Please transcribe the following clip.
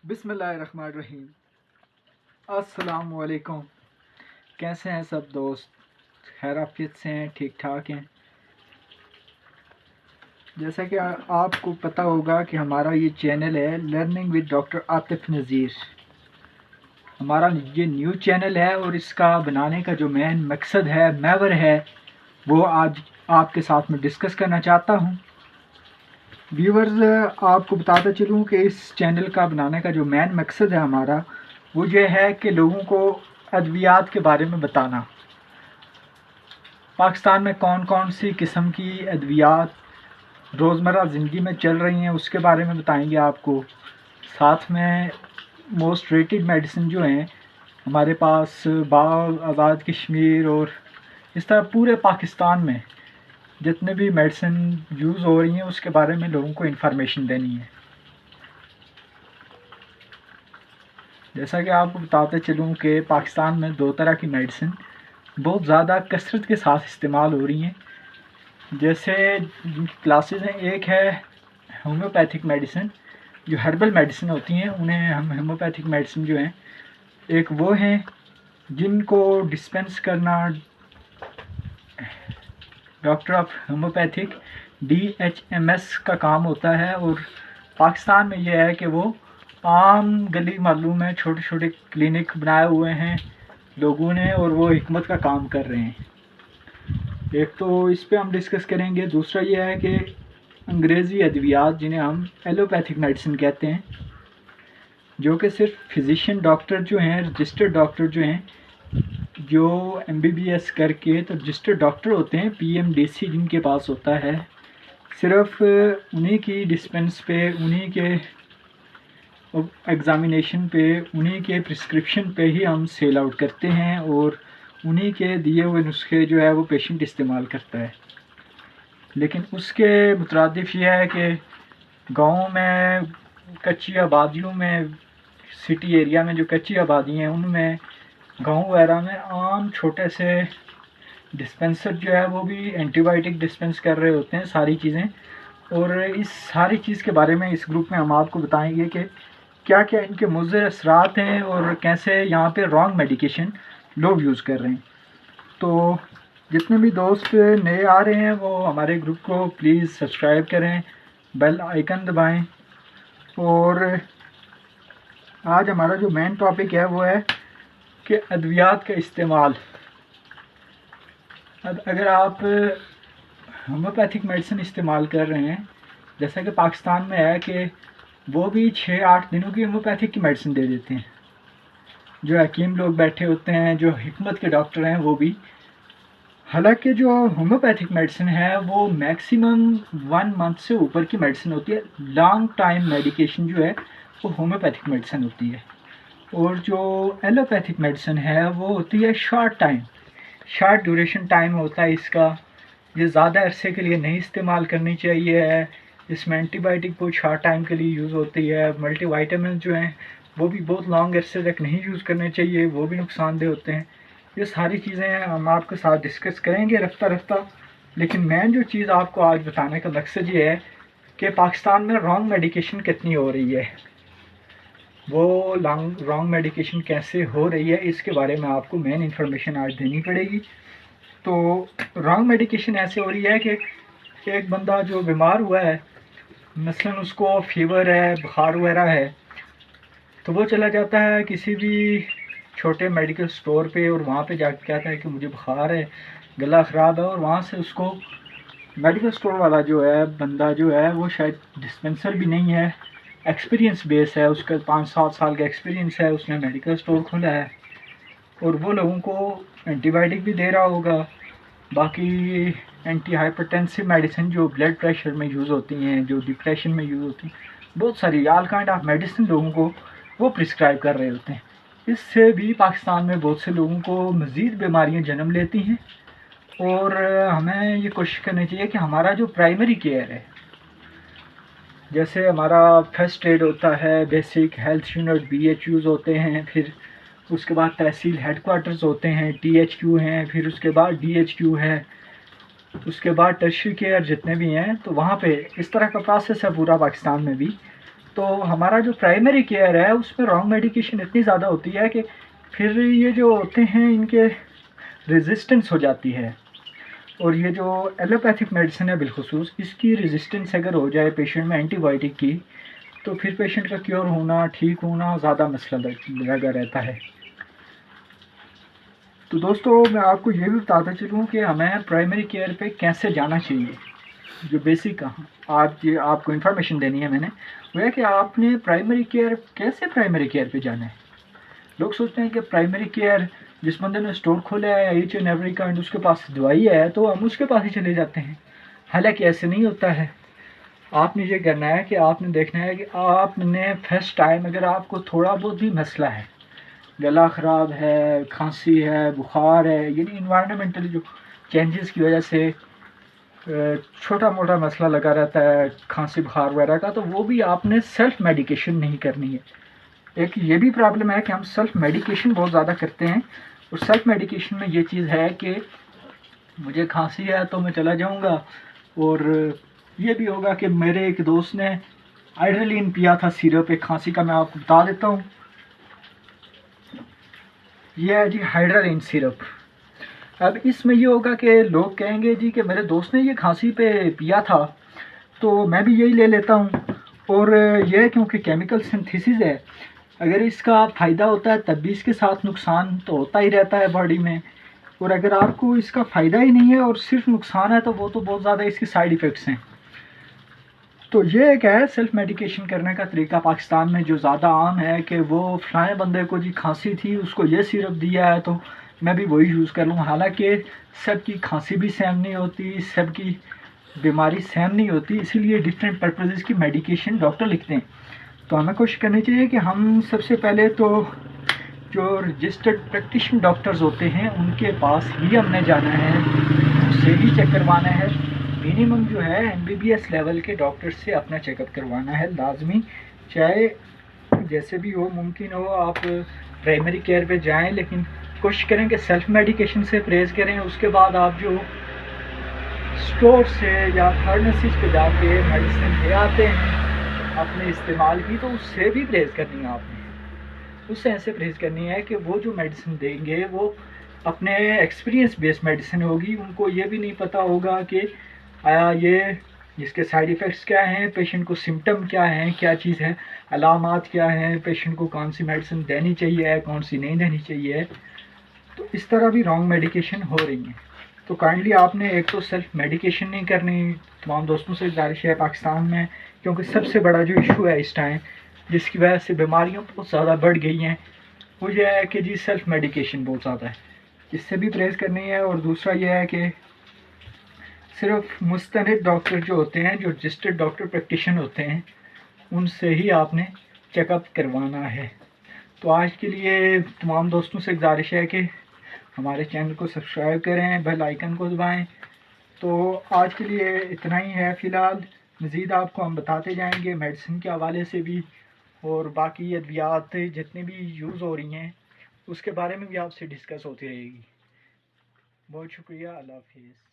بسم اللہ الرحمن الرحیم۔ السلام علیکم۔ کیسے ہیں سب دوست؟ خیر عافیت سے ہیں؟ ٹھیک ٹھاک ہیں؟ جیسا کہ آپ کو پتہ ہوگا کہ ہمارا یہ چینل ہے learning with doctor Atif Nazir. ہمارا یہ نیو چینل ہے اور اس کا بنانے کا جو مین مقصد ہے، محور ہے، وہ آج آپ کے ساتھ میں ڈسکس کرنا چاہتا ہوں۔ ویورز، آپ کو بتاتا چلوں کہ اس چینل کا بنانے کا جو مین مقصد ہے ہمارا، وہ یہ ہے کہ لوگوں کو ادویات کے بارے میں بتانا۔ پاکستان میں کون کون سی قسم کی ادویات روزمرہ زندگی میں چل رہی ہیں، اس کے بارے میں بتائیں گے آپ کو۔ ساتھ میں موسٹ ریٹڈ میڈیسن جو ہیں ہمارے پاس آزاد کشمیر اور اس طرح پورے پاکستان میں جتنے بھی میڈیسن یوز ہو رہی ہیں، اس کے بارے میں لوگوں کو انفارمیشن دینی ہے۔ جیسا کہ آپ کو بتاتے چلوں کہ پاکستان میں دو طرح کی میڈیسن بہت زیادہ کثرت کے ساتھ استعمال ہو رہی ہیں۔ جیسے جن کی کلاسز ہیں، ایک ہے ہومیوپیتھک میڈیسن، جو ہربل میڈیسن ہوتی ہیں انہیں ہم ہومیوپیتھک میڈیسن جو ہیں، ایک وہ ہیں جن کو ڈسپینس کرنا ڈاکٹر آف ہومیوپیتھک DHMS کا کام ہوتا ہے، اور پاکستان میں یہ ہے کہ وہ عام گلی محلوں میں چھوٹے چھوٹے کلینک بنائے ہوئے ہیں لوگوں نے، اور وہ حکمت کا کام کر رہے ہیں۔ ایک تو اس پہ ہم ڈسکس کریں گے، دوسرا یہ ہے کہ انگریزی ادویات جنہیں ہم ایلوپیتھک میڈیسن کہتے ہیں، جو کہ صرف فزیشین ڈاکٹر جو ہیں، رجسٹرڈ ڈاکٹر جو ہیں، جو MBBS کر کے تو رجسٹرڈ ڈاکٹر ہوتے ہیں، PMDC جن کے پاس ہوتا ہے، صرف انہی کی ڈسپینس پہ، انہی کے ایگزامینیشن پہ، انہی کے پرسکرپشن پہ ہی ہم سیل آؤٹ کرتے ہیں، اور انہی کے دیے ہوئے نسخے جو ہے وہ پیشنٹ استعمال کرتا ہے۔ لیکن اس کے مترادف یہ ہے کہ گاؤں میں، کچی آبادیوں میں، سٹی ایریا میں جو کچی آبادی ہیں، ان میں گاؤں وغیرہ میں عام چھوٹے سے ڈسپینسر جو ہے وہ بھی اینٹی بائیوٹک ڈسپینس کر رہے ہوتے ہیں ساری چیزیں، اور اس ساری چیز کے بارے میں اس گروپ میں ہم آپ کو بتائیں گے کہ کیا کیا ان کے مضر اثرات ہیں، اور کیسے یہاں پہ رانگ میڈیکیشن لوگ یوز کر رہے ہیں۔ تو جتنے بھی دوست نئے آ رہے ہیں وہ ہمارے گروپ کو پلیز سبسکرائب کریں، بیل آئیکن دبائیں، اور آج ہمارا جو مین ٹاپک ہے وہ ہے کہ ادویات کا استعمال۔ اب اگر آپ ہومیوپیتھک میڈیسن استعمال کر رہے ہیں، جیسا کہ پاکستان میں ہے کہ وہ بھی 6-8 دنوں کی ہومیوپیتھک کی میڈیسن دے دیتے ہیں، جو حکیم لوگ بیٹھے ہوتے ہیں، جو حکمت کے ڈاکٹر ہیں وہ بھی۔ حالانکہ جو ہومیوپیتھک میڈیسن ہے وہ میکسیمم 1 منتھ سے اوپر کی میڈیسن ہوتی ہے، لانگ ٹائم میڈیکیشن جو ہے وہ ہومیوپیتھک میڈیسن ہوتی ہے، اور جو ایلوپیتھک میڈیسن ہے وہ ہوتی ہے شارٹ ڈیوریشن ٹائم ہوتا ہے اس کا، یہ زیادہ عرصے کے لیے نہیں استعمال کرنی چاہیے ہے۔ اس میں اینٹی بائیوٹک بہت شارٹ ٹائم کے لیے یوز ہوتی ہے، ملٹی وائٹامن جو ہیں وہ بھی بہت لانگ عرصے تک نہیں یوز کرنے چاہیے، وہ بھی نقصان دہ ہوتے ہیں۔ یہ ساری چیزیں ہم آپ کے ساتھ ڈسکس کریں گے رفتہ رفتہ، لیکن مین جو چیز آپ کو آج بتانے کا مقصد یہ ہے کہ پاکستان میں رانگ میڈیکیشن کتنی ہو رہی ہے، وہ رانگ میڈیکیشن کیسے ہو رہی ہے، اس کے بارے میں آپ کو مین انفارمیشن آج دینی پڑے گی۔ تو رانگ میڈیکیشن ایسے ہو رہی ہے کہ ایک بندہ جو بیمار ہوا ہے، مثلا اس کو فیور ہے، بخار وغیرہ ہے، تو وہ چلا جاتا ہے کسی بھی چھوٹے میڈیکل سٹور پہ، اور وہاں پہ جا کے کہتا ہے کہ مجھے بخار ہے، گلا خراب ہے، اور وہاں سے اس کو میڈیکل سٹور والا جو ہے بندہ جو ہے وہ شاید ڈسپینسر بھی نہیں ہے، ایکسپیرینس بیس ہے، اس کا 5-7 سال کا ایکسپیرینس ہے، اس نے میڈیکل سٹور کھولا ہے، اور وہ لوگوں کو اینٹی بائیوٹک بھی دے رہا ہوگا، باقی اینٹی ہائپرٹینسو میڈیسن جو بلڈ پریشر میں یوز ہوتی ہیں، جو ڈپریشن میں یوز ہوتی ہیں، بہت ساری آل کائنڈ آف میڈیسن لوگوں کو وہ پرسکرائب کر رہے ہوتے ہیں۔ اس سے بھی پاکستان میں بہت سے لوگوں کو مزید بیماریاں جنم لیتی ہیں، اور ہمیں یہ کوشش کرنی چاہیے کہ ہمارا جو پرائمری کیئر ہے، جیسے ہمارا فرسٹ ایڈ ہوتا ہے، بیسک ہیلتھ یونٹ BHUs ہوتے ہیں، پھر اس کے بعد تحصیل ہیڈ کوارٹرز ہوتے ہیں، THQ ہیں، پھر اس کے بعد DHQ ہے، اس کے بعد ٹرشری کیئر جتنے بھی ہیں، تو وہاں پہ اس طرح کا پروسیس ہے پورا پاکستان میں بھی۔ تو ہمارا جو پرائمری کیئر ہے اس میں رانگ میڈیکیشن اتنی زیادہ ہوتی ہے کہ پھر یہ جو ہوتے ہیں ان کے ریزسٹنس ہو جاتی ہے. اور یہ جو ایلوپیتھک میڈیسن ہے بالخصوص اس کی ریزسٹنس اگر ہو جائے پیشنٹ میں اینٹی بائیوٹک کی تو پھر پیشنٹ کا کیور ہونا ٹھیک ہونا زیادہ مسئلہ لگا رہتا ہے. تو دوستو میں آپ کو یہ بھی بتاتا چلوں کہ ہمیں پرائمری کیئر پہ کیسے جانا چاہیے. جو بیسک آپ کو انفارمیشن دینی ہے میں نے وہ ہے کہ آپ نے پرائمری کیئر پہ جانا ہے. لوگ سوچتے ہیں کہ پرائمری کیئر جس بندے نے اسٹور کھولا ہے ایچ اینڈ ایوری کائنڈ اس کے پاس دوائی ہے تو ہم اس کے پاس ہی چلے جاتے ہیں. حالانکہ ایسے نہیں ہوتا ہے. آپ نے یہ کرنا ہے کہ آپ نے دیکھنا ہے کہ آپ نے فرسٹ ٹائم اگر آپ کو تھوڑا بہت بھی مسئلہ ہے, گلا خراب ہے, کھانسی ہے, بخار ہے, یعنی انوائرمنٹل جو چینجز کی وجہ سے چھوٹا موٹا مسئلہ لگا رہتا ہے کھانسی بخار وغیرہ کا, تو وہ بھی آپ نے سیلف میڈیکیشن نہیں کرنی ہے. ایک یہ بھی پرابلم ہے کہ ہم سیلف میڈیکیشن بہت زیادہ کرتے ہیں, اور سیلف میڈیکیشن میں یہ چیز ہے کہ مجھے کھانسی ہے تو میں چلا جاؤں گا, اور یہ بھی ہوگا کہ میرے ایک دوست نے ہائیڈرلین پیا تھا سیرپ ایک کھانسی کا, میں آپ کو بتا دیتا ہوں. یہ ہے جی ہائیڈرلین سیرپ. اب اس میں یہ ہوگا کہ لوگ کہیں گے جی کہ میرے دوست نے یہ کھانسی پہ پیا تھا تو میں بھی یہی لے لیتا ہوں, اور یہ کیونکہ کیمیکل سنتھیسس ہے, اگر اس کا فائدہ ہوتا ہے تب بھی اس کے ساتھ نقصان تو ہوتا ہی رہتا ہے باڈی میں, اور اگر آپ کو اس کا فائدہ ہی نہیں ہے اور صرف نقصان ہے تو وہ تو بہت زیادہ اس کے سائیڈ ایفیکٹس ہیں. تو یہ ایک ہے سیلف میڈیکیشن کرنے کا طریقہ پاکستان میں جو زیادہ عام ہے کہ وہ فلاں بندے کو جی کھانسی تھی اس کو یہ سیرپ دیا ہے تو میں بھی وہی یوز کر لوں. حالانکہ سب کی کھانسی بھی سیم نہیں ہوتی, سب کی بیماری سیم نہیں ہوتی, اسی لیے ڈفرینٹ پرپزز کی میڈیکیشن ڈاکٹر لکھتے ہیں. تو ہمیں کوشش کرنی چاہیے کہ ہم سب سے پہلے تو جو رجسٹرڈ پریکٹیشن ڈاکٹرز ہوتے ہیں ان کے پاس ہی ہم نے جانا ہے, اس سے ہی چیک کروانا ہے. منیمم جو ہے MBBS لیول کے ڈاکٹر سے اپنا چیک اپ کروانا ہے لازمی, چاہے جیسے بھی ہو ممکن ہو آپ پرائمری کیئر پہ جائیں, لیکن کوشش کریں کہ سیلف میڈیکیشن سے پرہیز کریں. اس کے بعد آپ جو اسٹور سے یا فارمیسیز پہ جا کے میڈیسن لے آتے ہیں آپ نے استعمال کی تو اس سے بھی پرہیز کرنی ہے. آپ نے اس سے ایسے پرہیز کرنی ہے کہ وہ جو میڈیسن دیں گے وہ اپنے ایکسپیرینس بیس میڈیسن ہوگی. ان کو یہ بھی نہیں پتہ ہوگا کہ آیا یہ اس کے سائیڈ ایفیکٹس کیا ہیں, پیشنٹ کو سمٹم کیا ہیں, کیا چیز ہے, علامات کیا ہیں, پیشنٹ کو کون سی میڈیسن دینی چاہیے کون سی نہیں دینی چاہیے. تو اس طرح بھی رانگ میڈیکیشن ہو رہی ہیں. تو کائنڈلی آپ نے ایک تو سیلف میڈیکیشن نہیں کرنی. تمام دوستوں سے گزارش ہے پاکستان میں کیونکہ سب سے بڑا جو ایشو ہے اس ٹائم جس کی وجہ سے بیماریاں بہت زیادہ بڑھ گئی ہیں وہ یہ ہے کہ جی سیلف میڈیکیشن بہت زیادہ ہے, اس سے بھی پرہیز کرنی ہے. اور دوسرا یہ ہے کہ صرف مستند ڈاکٹر جو ہوتے ہیں جو رجسٹرڈ ڈاکٹر پریکٹیشن ہوتے ہیں ان سے ہی آپ نے چیک اپ کروانا ہے. تو آج کے لیے تمام دوستوں سے گزارش ہے کہ ہمارے چینل کو سبسکرائب کریں, بیل آئیکن کو دبائیں. تو آج کے لیے اتنا ہی ہے فی الحال. مزید آپ کو ہم بتاتے جائیں گے میڈیسن کے حوالے سے بھی, اور باقی ادویات جتنی بھی یوز ہو رہی ہیں اس کے بارے میں بھی آپ سے ڈسکس ہوتی رہے گی. بہت شکریہ, اللہ حافظ.